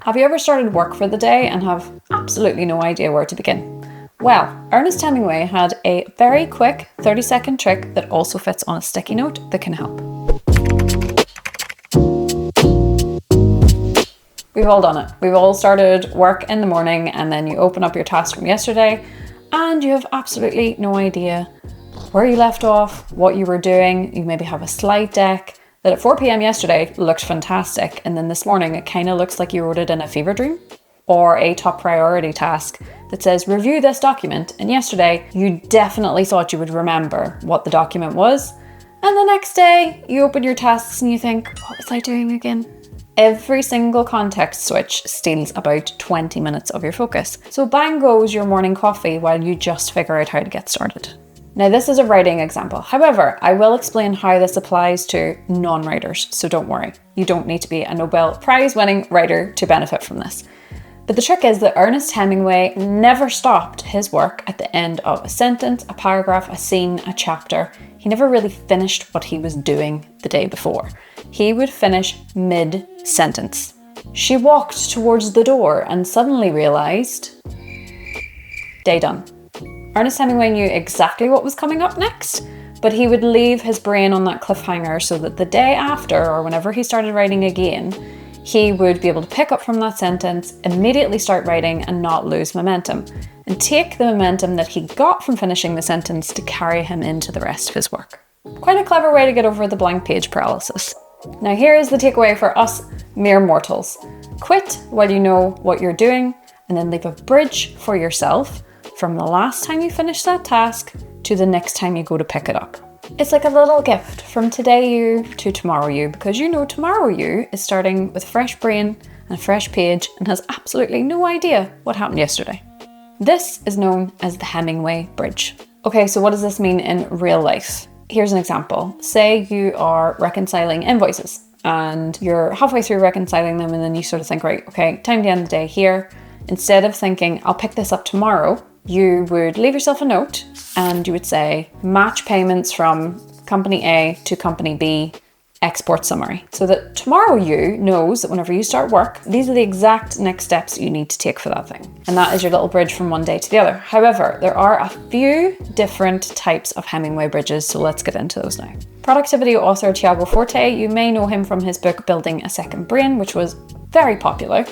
Have you ever started work for the day and have absolutely no idea where to begin? Well, Ernest Hemingway had a very quick 30-second trick that also fits on a sticky note that can help. We've all done it. We've all started work in the morning and then you open up your task from yesterday and you have absolutely no idea where you left off, what you were doing. You maybe have a slide deck that at 4 p.m. yesterday looked fantastic, and then this morning it kind of looks like you wrote it in a fever dream. Or a top priority task that says review this document, and yesterday you definitely thought you would remember what the document was, and the next day you open your tasks and you think, what was I doing again? Every single context switch steals about 20 minutes of your focus. So bang goes your morning coffee while you just figure out how to get started. Now this is a writing example. However, I will explain how this applies to non-writers, so don't worry. You don't need to be a Nobel Prize winning writer to benefit from this. But the trick is that Ernest Hemingway never stopped his work at the end of a sentence, a paragraph, a scene, a chapter. He never really finished what he was doing the day before. He would finish mid-sentence. She walked towards the door and suddenly realized, day done. Ernest Hemingway knew exactly what was coming up next, but he would leave his brain on that cliffhanger so that the day after, or whenever he started writing again, he would be able to pick up from that sentence, immediately start writing and not lose momentum, and take the momentum that he got from finishing the sentence to carry him into the rest of his work. Quite a clever way to get over the blank page paralysis. Now here is the takeaway for us mere mortals. Quit while you know what you're doing, and then leave a bridge for yourself from the last time you finish that task to the next time you go to pick it up. It's like a little gift from today you to tomorrow you, because you know tomorrow you is starting with a fresh brain and a fresh page and has absolutely no idea what happened yesterday. This is known as the Hemingway Bridge. Okay, so what does this mean in real life? Here's an example. Say you are reconciling invoices and you're halfway through reconciling them and then you sort of think, right, okay, time to end the day here. Instead of thinking, I'll pick this up tomorrow, you would leave yourself a note and you would say, match payments from company A to company B, export summary. So that tomorrow you knows that whenever you start work, these are the exact next steps you need to take for that thing. And that is your little bridge from one day to the other. However, there are a few different types of Hemingway bridges, so let's get into those now. Productivity author Tiago Forte, you may know him from his book Building a Second Brain, which was very popular.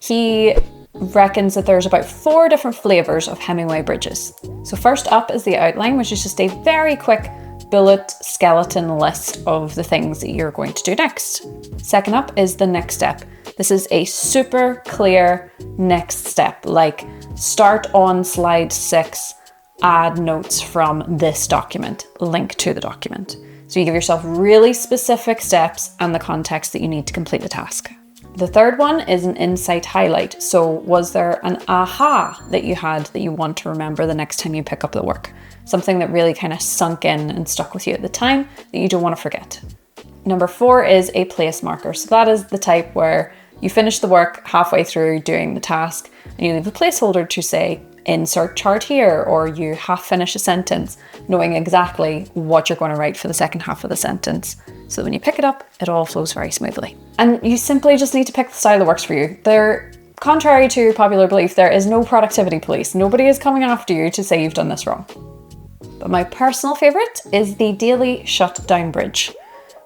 He reckons that there's about 4 different flavors of Hemingway bridges. So first up is the outline, which is just a very quick bullet skeleton list of the things that you're going to do next. Second up is the next step. This is a super clear next step, like start on slide 6, add notes from this document, link to the document. So you give yourself really specific steps and the context that you need to complete the task. The third one is an insight highlight. So was there an aha that you had that you want to remember the next time you pick up the work? Something that really kind of sunk in and stuck with you at the time that you don't want to forget. Number 4 is a place marker. So that is the type where you finish the work halfway through doing the task and you leave a placeholder to say, insert chart here, or you half finish a sentence knowing exactly what you're going to write for the second half of the sentence. So when you pick it up, it all flows very smoothly. And you simply just need to pick the style that works for you. Contrary to popular belief, there is no productivity police. Nobody is coming after you to say you've done this wrong. But my personal favorite is the daily shutdown bridge.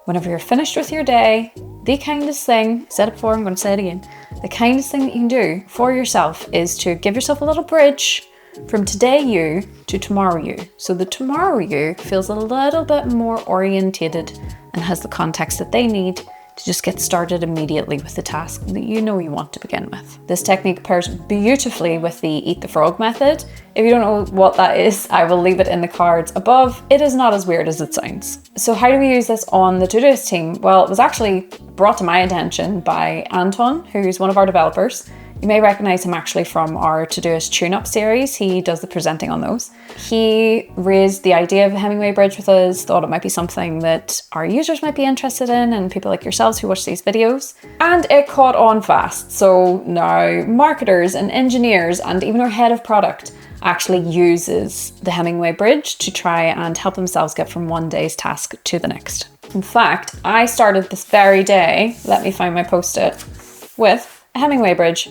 Whenever you're finished with your day, the kindest thing, said it before, I'm going to say it again, the kindest thing that you can do for yourself is to give yourself a little bridge from today you to tomorrow you. So the tomorrow you feels a little bit more orientated and has the context that they need to just get started immediately with the task that you know you want to begin with. This technique pairs beautifully with the eat the frog method. If you don't know what that is, I will leave it in the cards above. It is not as weird as it sounds. So how do we use this on the Todoist team? Well, it was actually brought to my attention by Anton, who's one of our developers. You may recognize him actually from our Todoist tune-up series. He does the presenting on those. He raised the idea of a Hemingway Bridge with us, thought it might be something that our users might be interested in and people like yourselves who watch these videos. And it caught on fast. So now marketers and engineers and even our head of product actually uses the Hemingway Bridge to try and help themselves get from one day's task to the next. In fact, I started this very day, let me find my post-it, with Hemingway Bridge.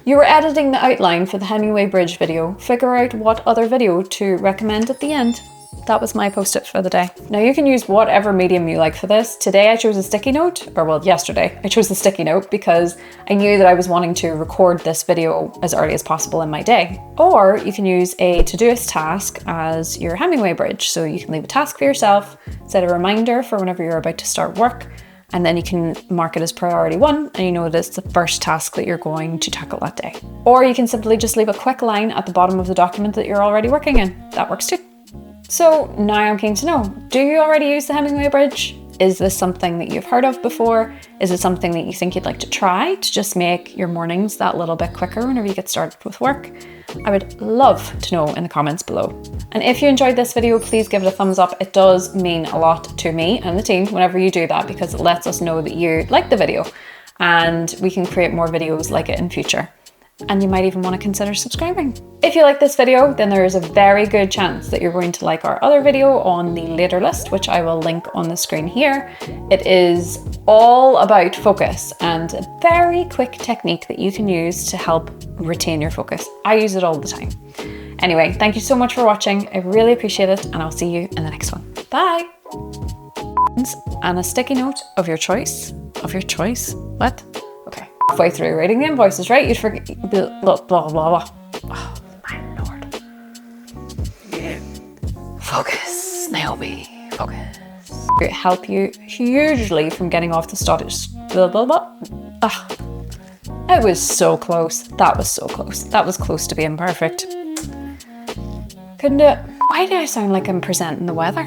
You were editing the outline for the Hemingway Bridge video. Figure out what other video to recommend at the end. That was my post-it for the day. Now you can use whatever medium you like for this. Today I chose a sticky note, or well, yesterday I chose a sticky note because I knew that I was wanting to record this video as early as possible in my day. Or you can use a Todoist task as your Hemingway Bridge. So you can leave a task for yourself, set a reminder for whenever you're about to start work, and then you can mark it as priority 1 and you know that it's the first task that you're going to tackle that day. Or you can simply just leave a quick line at the bottom of the document that you're already working in. That works too. So now I'm keen to know, do you already use the Hemingway Bridge? Is this something that you've heard of before? Is it something that you think you'd like to try to just make your mornings that little bit quicker whenever you get started with work? I would love to know in the comments below. And if you enjoyed this video, please give it a thumbs up. It does mean a lot to me and the team whenever you do that, because it lets us know that you like the video and we can create more videos like it in future. And you might even want to consider subscribing. If you like this video, then there is a very good chance that you're going to like our other video on the later list, which I will link on the screen here. It is all about focus and a very quick technique that you can use to help retain your focus. I use it all the time. Anyway, thank you so much for watching. I really appreciate it, and I'll see you in the next one. Bye. And a sticky note of your choice. Of your choice? What? Okay. Halfway through reading the invoices, right? You'd forget blah blah blah blah. Oh my lord. Focus, Naomi. Focus. It help you hugely from getting off the Todoist. Blah blah blah. Ah. It was so close. That was so close. That was close to being perfect. Couldn't do it. Why do I sound like I'm presenting the weather?